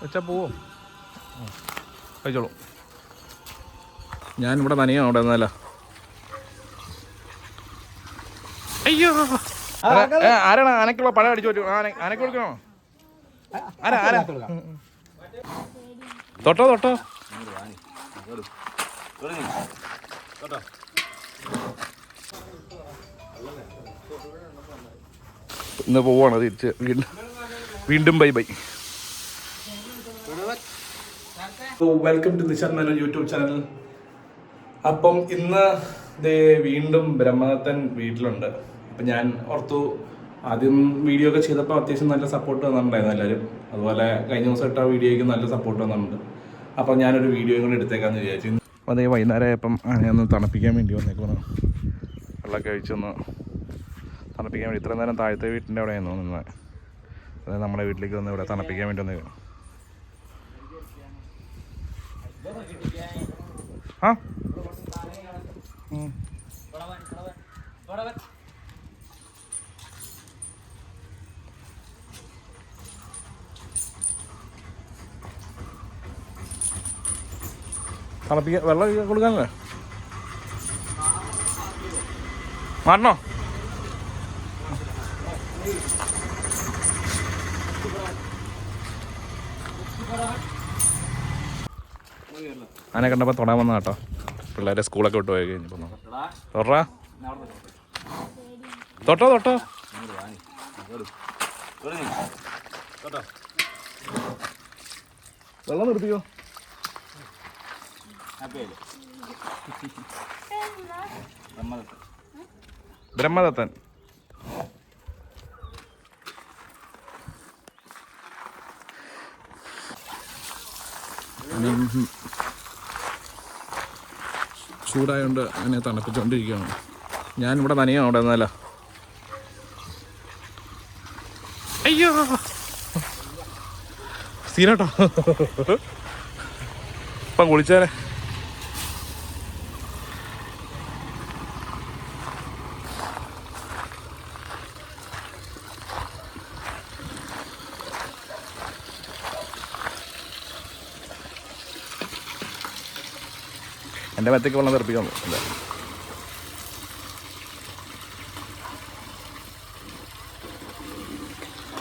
വെച്ചാ പോവോ കഴിച്ചോളൂ. ഞാനിവിടെ നനയാണ് അവിടെ നിന്നല്ല. അയ്യോ ആരാണ് ആനക്കുള്ള പഴം അടിച്ചു പറ്റും? ആനക്ക് കൊടുക്കണോ? ആരാ ആരാ? തൊട്ടോ തൊട്ടോ. ഇന്ന് പോവാണ് തിരിച്ച് വീണ്ടും bye bye. Welcome to Nishan Menon YouTube channel. അപ്പം ഇന്ന് വീണ്ടും ബ്രഹ്മദത്തൻ വീട്ടിലുണ്ട്. അപ്പം ഞാൻ ഓർത്തു ആദ്യം വീഡിയോ ഒക്കെ ചെയ്തപ്പോൾ അത്യാവശ്യം നല്ല സപ്പോർട്ട് വന്നിട്ടുണ്ടായിരുന്നു എല്ലാവരും. അതുപോലെ കഴിഞ്ഞ ദിവസം ഇട്ട വീഡിയോയ്ക്ക് നല്ല സപ്പോർട്ട് വന്നിട്ടുണ്ട്. അപ്പം ഞാനൊരു വീഡിയോയും കൂടി എടുത്തേക്കാന്ന് വിചാരിച്ചു. അപ്പോൾ അതേ വൈകുന്നേരമായപ്പം ഒന്ന് തണുപ്പിക്കാൻ വേണ്ടി വന്നേക്കണം. വെള്ളമൊക്കെ ഒഴിച്ചൊന്ന് തണുപ്പിക്കാൻ വേണ്ടി. ഇത്രയും നേരം താഴത്തെ വീട്ടിൻ്റെ അവിടെയായിരുന്നു നിന്ന്. അതായത് നമ്മുടെ വീട്ടിലേക്ക് വന്ന് ഇവിടെ തണുപ്പിക്കാൻ വേണ്ടി വന്നേക്കണം. ആ തണുപ്പിക്കാൻ വെള്ളം കൊടുക്കാനല്ലേ? മാറണോ? ആനെ കണ്ടപ്പോൾ തൊടാൻ വന്ന കേട്ടോ. പിള്ളേരെ സ്കൂളൊക്കെ വിട്ട് പോയി കഴിഞ്ഞപ്പോൾ തൊട്ടാ തൊട്ടോ തൊട്ടോ. വെള്ളം നിർത്തിക്കോ. ബ്രഹ്മദത്തൻ ചൂടായോണ്ട് അതിനെ തണുപ്പിച്ചുകൊണ്ടിരിക്കുകയാണ്. ഞാനിവിടെ നനയാണ് അവിടെ നിന്നല്ല. അയ്യോ സീനാട്ടോ. ഇപ്പം കുളിച്ചാലേ. എൻ്റെ മെത്തേക്ക് വെള്ളം തെറിപ്പിക്കാൻ അല്ലേ?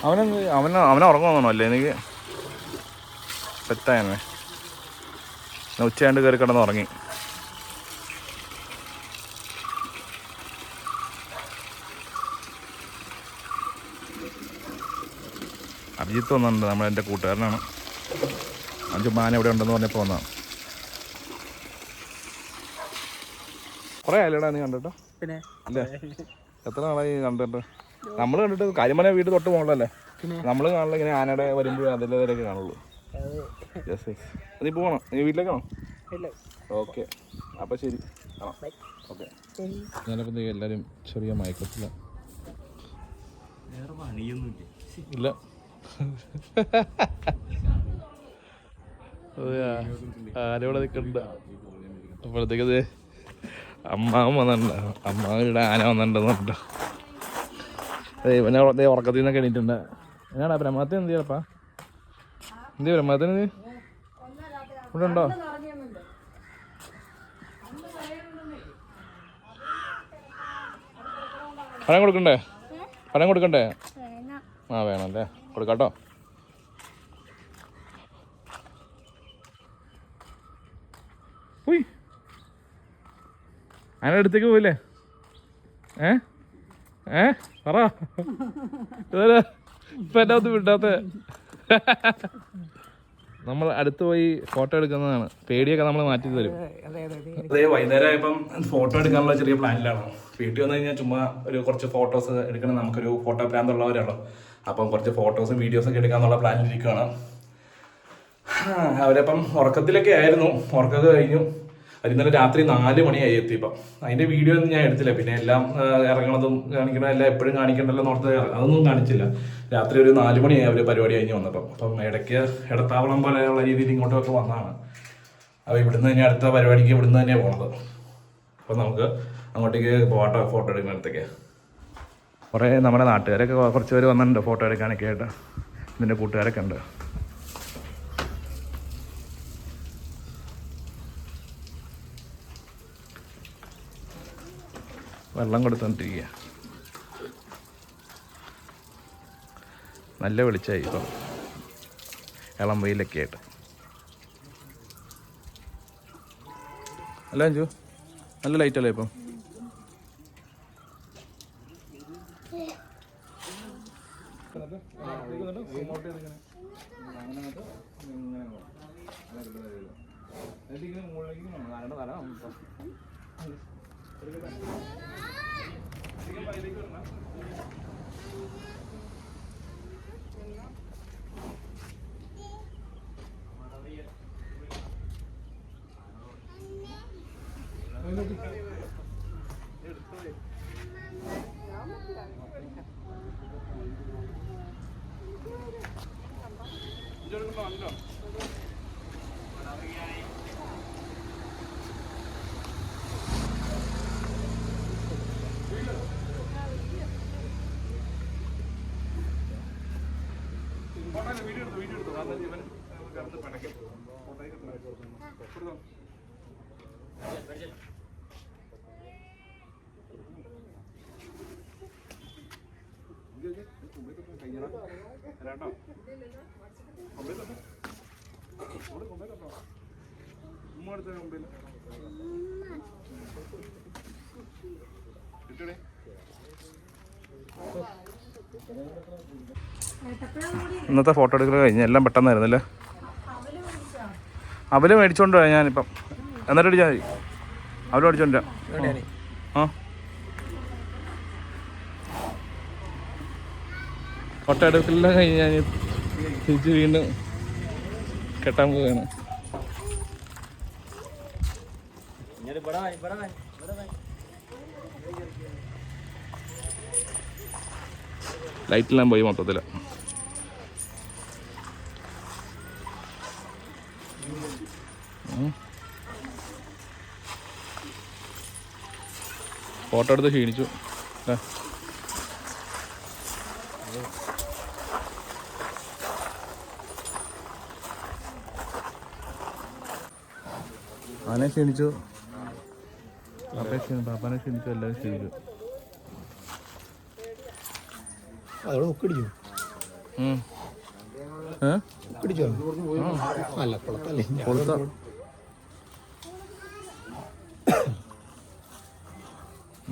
അവനെ ഉറങ്ങുമെന്നോ അല്ലേ? എനിക്ക് പെറ്റായനെ ഉച്ചയാണ്ട് കയറി കിടന്ന് ഉറങ്ങി. അഭിജിത്ത് വന്നിട്ടുണ്ട്, എൻ്റെ കൂട്ടുകാരനാണ്. ചുമ്മാൻ എവിടെ ഉണ്ടെന്ന് പറഞ്ഞപ്പോൾ വന്നതാണ്. കുറേ ആയില്ലടാ നീ കണ്ടിട്ടോ? പിന്നെ ഇല്ല, എത്ര നാളായി കണ്ടിട്ട്? നമ്മൾ കണ്ടിട്ട് കരിമന വീട് തൊട്ട് പോകണല്ലേ? നമ്മൾ കാണില്ല, ഇങ്ങനെ ആനയുടെ വരുമ്പോഴേ അതിലൊക്കെ കാണുള്ളൂ. നീ പോകണം? നീ വീട്ടിലേക്കാണോ? ഓക്കെ, അപ്പം ശരി. ഓക്കെ. ഞാനപ്പോൾ എല്ലാവരും ചെറിയ മയക്കത്തില്ല. ഇല്ല ആരോടെ നിൽക്കണ്ട. അപ്പോഴത്തേക്കത് അമ്മാവും വന്നിട്ടുണ്ട്. അമ്മാവിടെ ആന വന്നിട്ടുണ്ടെന്ന് പറഞ്ഞിട്ടോ. അതെ, ഇവനെ ഉറക്കത്തിൽ നിന്നൊക്കെ എണീറ്റുണ്ട്. എന്നാടാ ബ്രഹ്മത്തിന് എന്ത് ചെയ്യപ്പാ? എന്ത് ബ്രഹ്മത്തിന് ഇവിടെ ഉണ്ടോ? പഴം കൊടുക്കണ്ടേ? പഴം കൊടുക്കണ്ടേ? ആ വേണമല്ലേ, കൊടുക്കാട്ടോ. ഉയ് അതിൻ്റെ അടുത്തേക്ക് പോയില്ലേ? പറ. ഇപ്പം എൻ്റെ ഒന്നും വിട്ടാത്ത. നമ്മൾ അടുത്ത് പോയി ഫോട്ടോ എടുക്കുന്നതാണ്. പേടിയൊക്കെ നമ്മൾ മാറ്റി തരും. അതേ വൈകുന്നേരം ആയപ്പം ഫോട്ടോ എടുക്കാനുള്ള ചെറിയ പ്ലാനിലാണ്. വീട്ടിൽ വന്നു കഴിഞ്ഞാൽ ചുമ്മാ കുറച്ച് ഫോട്ടോസ് എടുക്കണം. നമുക്കൊരു ഫോട്ടോ പ്രാന്തുള്ളവരാണോ. അപ്പം കുറച്ച് ഫോട്ടോസും വീഡിയോസൊക്കെ എടുക്കാന്നുള്ള പ്ലാനിലിരിക്കുകയാണ്. അവരപ്പം ഉറക്കത്തിലൊക്കെ ആയിരുന്നു. ഉറക്കമൊക്കെ കഴിഞ്ഞു. അത് ഇന്നലെ രാത്രി 4 മണിയായി എത്തിയപ്പം. അതിൻ്റെ വീഡിയോ ഒന്നും ഞാൻ എടുത്തില്ല. പിന്നെ എല്ലാം ഇറങ്ങണതും കാണിക്കണം, എല്ലാം എപ്പോഴും കാണിക്കണ്ടല്ലോ നോർത്ത്, അതൊന്നും കാണിച്ചില്ല. രാത്രി ഒരു 4 മണിയായി അവർ പരിപാടി കഴിഞ്ഞ് വന്നപ്പം. അപ്പം ഇടയ്ക്ക് ഇടത്താവളം പോലെയുള്ള രീതിയിൽ ഇങ്ങോട്ടൊക്കെ വന്നതാണ്. അപ്പോൾ ഇവിടുന്ന് തന്നെ അടുത്ത പരിപാടിക്ക് ഇവിടുന്ന് തന്നെയാണ് പോണത്. അപ്പം നമുക്ക് അങ്ങോട്ടേക്ക് ഫോട്ടോ എടുക്കുന്നിടത്തേക്ക് കുറേ നമ്മുടെ നാട്ടുകാരൊക്കെ കുറച്ച് പേര് വന്നിട്ടുണ്ട് ഫോട്ടോ എടുക്കാനൊക്കെ ആയിട്ട്. നിൻ്റെ കൂട്ടുകാരൊക്കെ ഉണ്ട്. വെള്ളം കൊടുത്തോണ്ടിരിക്കുക. നല്ല വെളിച്ചമായി ഇപ്പം, ഇളം വെയിലൊക്കെ ആയിട്ട്. അല്ല അഞ്ചു, നല്ല ലൈറ്റല്ലേ ഇപ്പം? വീഡിയോ എടുത്തു കാരണം ജീവൻ കിടന്ന് പണക്കി ഇന്നത്തെ ഫോട്ടോ എടുക്കൽ കഴിഞ്ഞ് എല്ലാം പെട്ടെന്നായിരുന്നല്ലേ. അവല് മേടിച്ചോണ്ട് പോയാ ഞാനിപ്പം. എന്നിട്ട് അടിച്ചാൽ മതി. അവല് മേടിച്ചോണ്ട് ആ ഫോട്ടോ എടുക്കലെല്ലാം കഴിഞ്ഞ് ഞാൻ തിരിച്ച് വീണ്ടും കെട്ടാൻ പോവുകയാണ്. ലൈറ്റെല്ലാം പോയി മൊത്തത്തിൽ. ഫോട്ടോ എടുത്ത് ക്ഷീണിച്ചു. ആനെ ക്ഷീണിച്ചു, പാപ്പാനെ ക്ഷീണിച്ചു, എല്ലാവരും ക്ഷീണിച്ചു.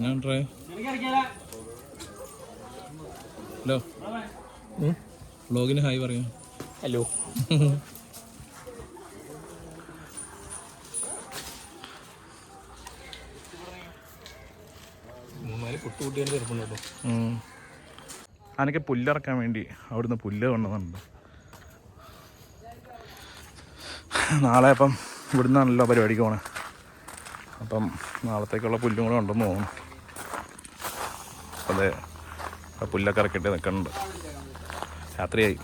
ഞാൻ ട്രൈ ഹലോ വ്ളോഗിന് ഹായ് പറയാം. ഹലോ കുട്ടുകുട്ടികളുടെ ചെറുപ്പുണ്ടോ. അതിനൊക്കെ പുല്ലിറക്കാൻ വേണ്ടി അവിടുന്ന് പുല്ല് കൊണ്ടുവന്നുണ്ട്. നാളെ അപ്പം ഇവിടുന്നാണല്ലോ പരിപാടിക്ക് പോണേ. അപ്പം നാളത്തേക്കുള്ള പുല്ലും കൂടെ ഉണ്ടെന്ന് തോന്നുന്നു. അതെ, ആ പുല്ലൊക്കെ ഇറക്കിയിട്ട് നിൽക്കുന്നുണ്ട്. രാത്രിയായി.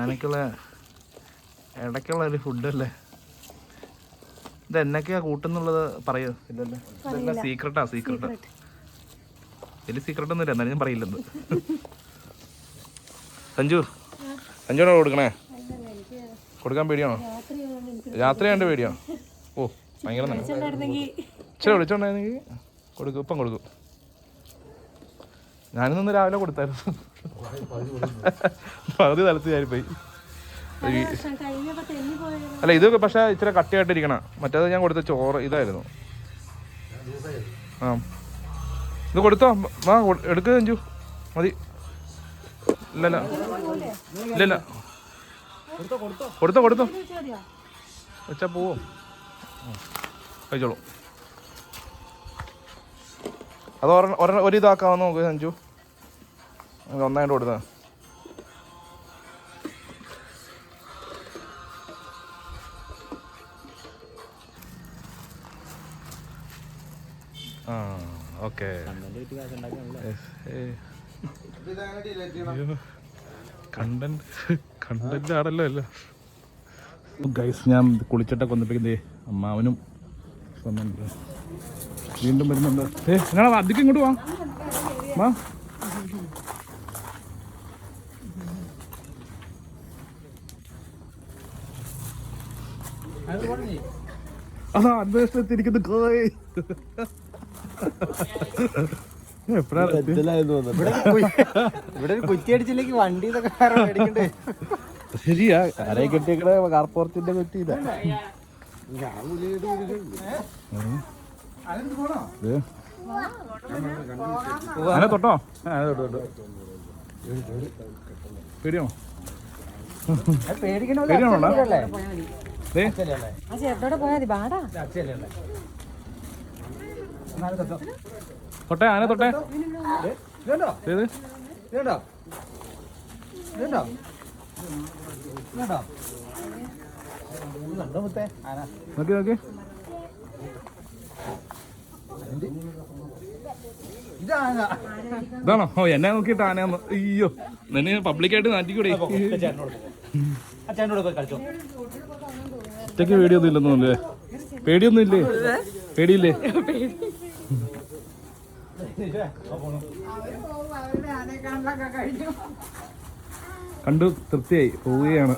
ആനക്കുള്ള ഇടയ്ക്കുള്ള ഒരു ഫുഡല്ലേ ഇത്. എന്നൊക്കെയാ കൂട്ടുന്നുള്ളത് പറയൂ. ഇല്ലല്ലേ, ഇതെല്ലാം സീക്രട്ടാ. വലിയ സീക്രട്ട് ഒന്നുമില്ല, എന്നാലും ഞാൻ പറയില്ലെന്ന്. സഞ്ജുവിനോട് കൊടുക്കണേ. കൊടുക്കാൻ പേടിയാണോ? രാത്രിയാണ്ട് പേടിയാണോ? ഓ ഭയങ്കര ഇച്ചിരി വിളിച്ചോണ്ടായിരുന്നെങ്കിൽ കൊടുക്കും. ഇപ്പം കൊടുക്കും. ഞാനിന്ന് രാവിലെ കൊടുത്തായിരുന്നു. പകുതി തലത്ത് ഞാനിപ്പോയി. അല്ല ഇത് പക്ഷേ ഇച്ചിരി കട്ടിയായിട്ടിരിക്കണം. മറ്റേത് ഞാൻ കൊടുത്ത ചോറ് ഇതായിരുന്നു. ആ ഇത് കൊടുത്തോ. ആ എടുക്കുക അഞ്ചു, മതി. ഇല്ലല്ല കൊടുത്തോ വെച്ചാ പോവോ? കഴിച്ചോളൂ. അത് ഒരു ഇതാക്കാമെന്ന് നോക്ക് അഞ്ചു. ഒന്നായിട്ട് കൊടുത്താ. ആ ഓക്കെ. കണ്ടന്റ് ആണല്ലോ അല്ല ഗൈസ്. ഞാൻ കുളിച്ചിട്ടൊക്കെ വന്നപ്പോഴേ അമ്മാവനും വന്നിട്ടുണ്ട്. വീണ്ടും വരുന്നുണ്ട്. എന്നാ അധികം ഇങ്ങോട്ട് പോവാം. വാ. അതാ അന്വേഷണത്തിരിക്കുന്നു കോയ്. ഇവിടെ കുറ്റി അടിച്ചില്ലെങ്കിൽ വണ്ടി മേടിക്കണ്ടേ. ശരിയാ, ആരെ കെട്ടിയേക്കണ കാർപോർത്തിന്റെ കുറ്റിയില്ല. ആനെ തൊട്ടോ? പേടിയാണോ? പേടിയാണോടാ? തൊട്ടെ, ആനെ തൊട്ടെ. ഏത് നോക്കി നോക്കി. ഇതാണോ? ഓ, എന്നെ നോക്കിയിട്ട് ആനയാന്ന്. അയ്യോ, നിന്നെ പബ്ലിക്കായിട്ട് നാട്ടിക്കൂടെ? ഒറ്റയ്ക്ക് പേടിയൊന്നും ഇല്ലെന്ന് തോന്നുന്നല്ലേ? പേടിയൊന്നും ഇല്ലേ? പേടിയില്ലേ? കണ്ടു തൃപ്തിയായി പോവുകയാണ്.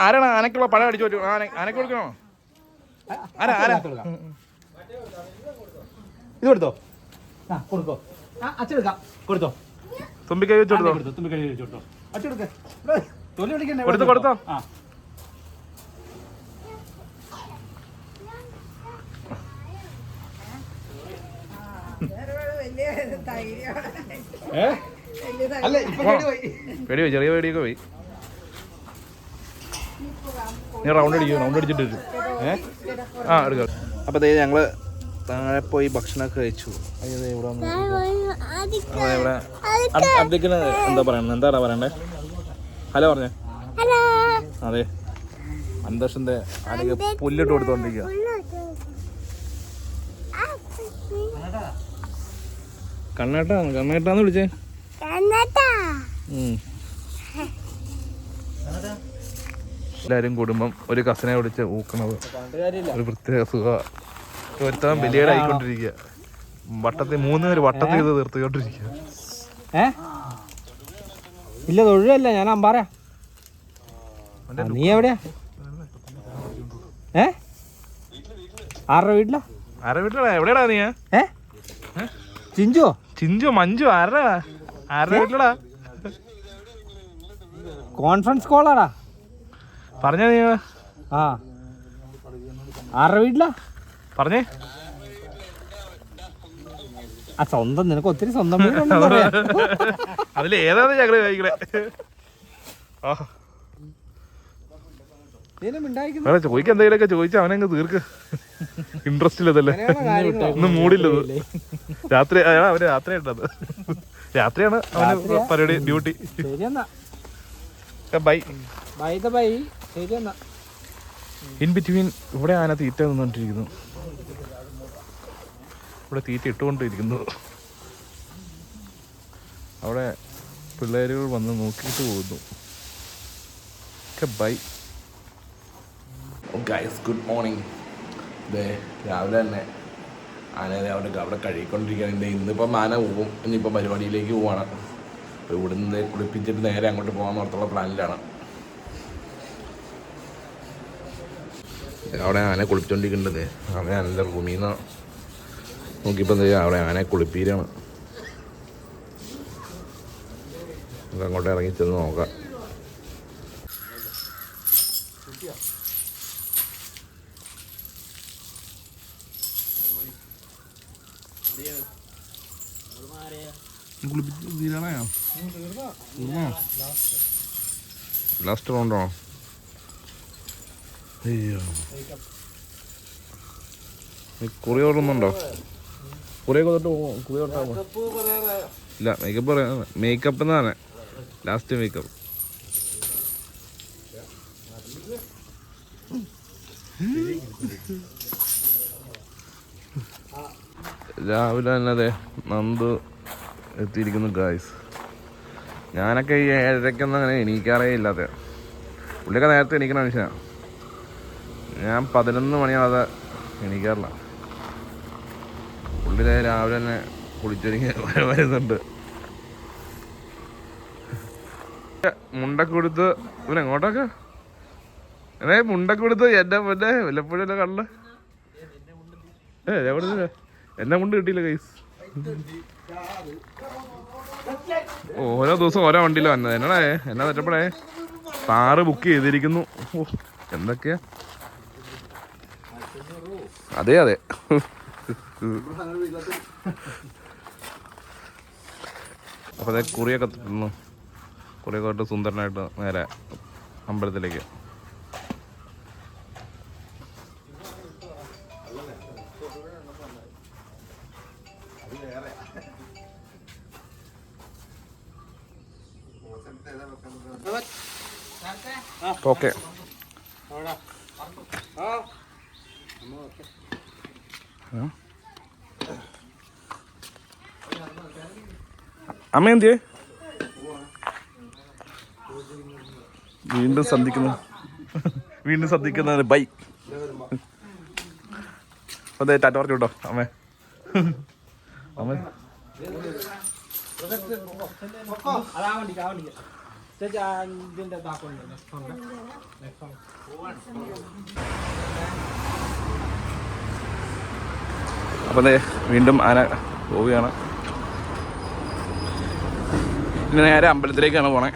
ആരാണ് ആനക്കുള്ള പഴം അടിച്ചു പറ്റും? ആനക്ക് കൊടുക്കണോ? ആരാ ആരാ? ഇത് കൊടുത്തോ, കൊടുക്കോ, അച്ഛെടുക്കാം, കൊടുത്തോ. തുമ്പിക്കൈ വെച്ച് കൊടുത്തോ. തുമ്പിക്കൈ വെച്ച് കൊടുത്തോ. അച്ഛെടുക്ക, തൊലി പിടിക്കണ്ടേ? കൊടുത്തോ കൊടുത്തോ. പേടി പോയി, ചെറിയ പേടിയൊക്കെ പോയി. നീ റൗണ്ട് അടിക്കും, റൗണ്ട് അടിച്ചിട്ട് വരും. ആ, എടുക്കാം. അപ്പോൾ ഞങ്ങൾ താഴെ പോയി ഭക്ഷണമൊക്കെ കഴിച്ചു. ഇവിടെ അദ്ദേഹത്തിന് എന്താ പറയണത്? എന്താടാ പറയണ്ടേ? ഹലോ പറഞ്ഞേ. അതെ, അന്തോഷന്റെ ആനക്ക് പുല്ലിട്ട് കൊടുത്തോണ്ടിരിക്കുക. കണ്ണേട്ടാന്ന് വിളിച്ചേ. എല്ലാരും കുടുംബം ഒരു കസിനെ വിളിച്ച് ഊക്കണത് ഒരു പ്രത്യേക സുഖ. ഒരുത്തവൻ ബലിയുടെ ആയിക്കൊണ്ടിരിക്കുക. വട്ടത്തിൽ 3 പേര് വട്ടത്തിൽ ഇത് തീർത്തുകൊണ്ടിരിക്കുക. ഇല്ല, തൊഴിലല്ല, ഞാൻ അമ്പാറ. നീ എവിടെയാ? ആരുടെ വീട്ടിലാ? ആരുടെ വീട്ടിലാ? എവിടെയാടാ നീ? ചിഞ്ചോ മഞ്ജു ആരുടെ വീട്ടിലടാ? കോൺഫറൻസ് കോളാടാ പറഞ്ഞ നീ. ആ, ആരുടെ വീട്ടിലാ പറഞ്ഞേ. ആ, സ്വന്തം, നിനക്ക് ഒത്തിരി സ്വന്തം അതിൽ ഏതാണ് ഞങ്ങള് കഴിക്കണേ? ചോദിക്കാൻ എന്തെങ്കിലുമൊക്കെ ചോദിച്ചാ അവനങ്ങ് തീർക്ക്. ഇൻട്രസ്റ്റ് ഇല്ലതല്ലേ, ഒന്നും മൂടില്ലത്. രാത്രി അവന് രാത്രിയായിട്ടത്. രാത്രിയാണ് അവന് പരിപാടി, duty. Bye bye. In between ഇവിടെ ആന തീറ്റ നിന്നോണ്ടിരിക്കുന്നു. ഇവിടെ തീറ്റ ഇട്ടുകൊണ്ടിരിക്കുന്നു. അവിടെ പിള്ളേരുകൾ വന്ന് നോക്കിയിട്ട് പോകുന്നു. Bye guys, good morning. ഇതേ രാവിലെ തന്നെ ആനയെ അവിടെ കഴുകിക്കൊണ്ടിരിക്കുകയാണ്. ഇന്നിപ്പം ആന പോവും, ഇനിയിപ്പോൾ പരിപാടിയിലേക്ക് പോവാണ്. അപ്പോൾ ഇവിടുന്ന് കുളിപ്പിച്ചിട്ട് നേരെ അങ്ങോട്ട് പോകാൻ ഓർത്തുള്ള പ്ലാനിലാണ്. അവിടെ ആനയെ കുളിപ്പിച്ചോണ്ടിരിക്കേണ്ടത്. അവിടെ ആനൻ്റെ റൂമിൽ നിന്ന് നോക്കിയപ്പോൾ എന്താ അവിടെ ആനയെ കുളിപ്പീരാണ്. നമുക്ക് അങ്ങോട്ട് ഇറങ്ങി ചെന്ന് നോക്കാം. ലാസ്റ്റ് റൗണ്ടാണോ? അയ്യോ, നീ കുറി ഓടുന്നുണ്ടോ? കുറിയൊക്കെ തൊട്ട് കുറി തൊട്ടാകുമോ? ഇല്ല, മേക്കപ്പ് പറയാ. മേക്കപ്പ് എന്നാണ് ലാസ്റ്റ് മേക്കപ്പ്. രാവിലെ തന്നെ അതെ നന്ദു എത്തിയിരിക്കുന്നു ഗായ്സ്. ഞാനൊക്കെ ഈ 7:30 അങ്ങനെ എണീക്കാറേ ഇല്ലാത്ത. പുള്ളിയൊക്കെ നേരത്തെ എണീക്കണ മനുഷ്യനാണ്. ഞാൻ 11 മണിയാവാതെ എണീക്കാറില്ല. പുള്ളി രാവിലെ തന്നെ കുളിച്ചൊരുങ്ങി വരുന്നുണ്ട്. മുണ്ടൊക്കെ കൊടുത്ത് ഇവൻ എങ്ങോട്ടൊക്കെ മുണ്ടൊക്കെ കൊടുത്ത് എന്നെ മുന്നേ വല്ലപ്പോഴും കണ്ട എന്നെ മുണ്ട് കിട്ടിയില്ല കൈസ്. ഓരോ ദിവസം ഓരോ വണ്ടിയിലാണ് വന്നത്. എന്നാ തെറ്റപ്പോഴേ കാറ് ബുക്ക് ചെയ്തിരിക്കുന്നു. എന്തൊക്കെയാ അതെ അപ്പൊ അതെ കുറിയൊക്കെ തിന്നു. കുറിയൊക്കെ തൊട്ട് സുന്ദരനായിട്ട് നേരെ അമ്പലത്തിലേക്ക്. ഓക്കെ അമ്മ എന്തിയേ? വീണ്ടും സന്ധിക്കുന്നത് ബൈ. അതെ ടാറ്റ പറഞ്ഞു കേട്ടോ അമ്മേ. അപ്പൊ അതെ വീണ്ടും ആന പോവുകയാണ്. ഇനി നേരെ അമ്പലത്തിലേക്കാണ് പോണേ.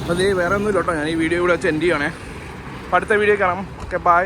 അപ്പോൾ വേറെ ഒന്നുമില്ല കേട്ടോ. ഞാൻ ഈ വീഡിയോ ഇവിടെ വെച്ച് എൻഡ് ചെയ്യണേ. അടുത്ത വീഡിയോ കാണാം. Okay bye.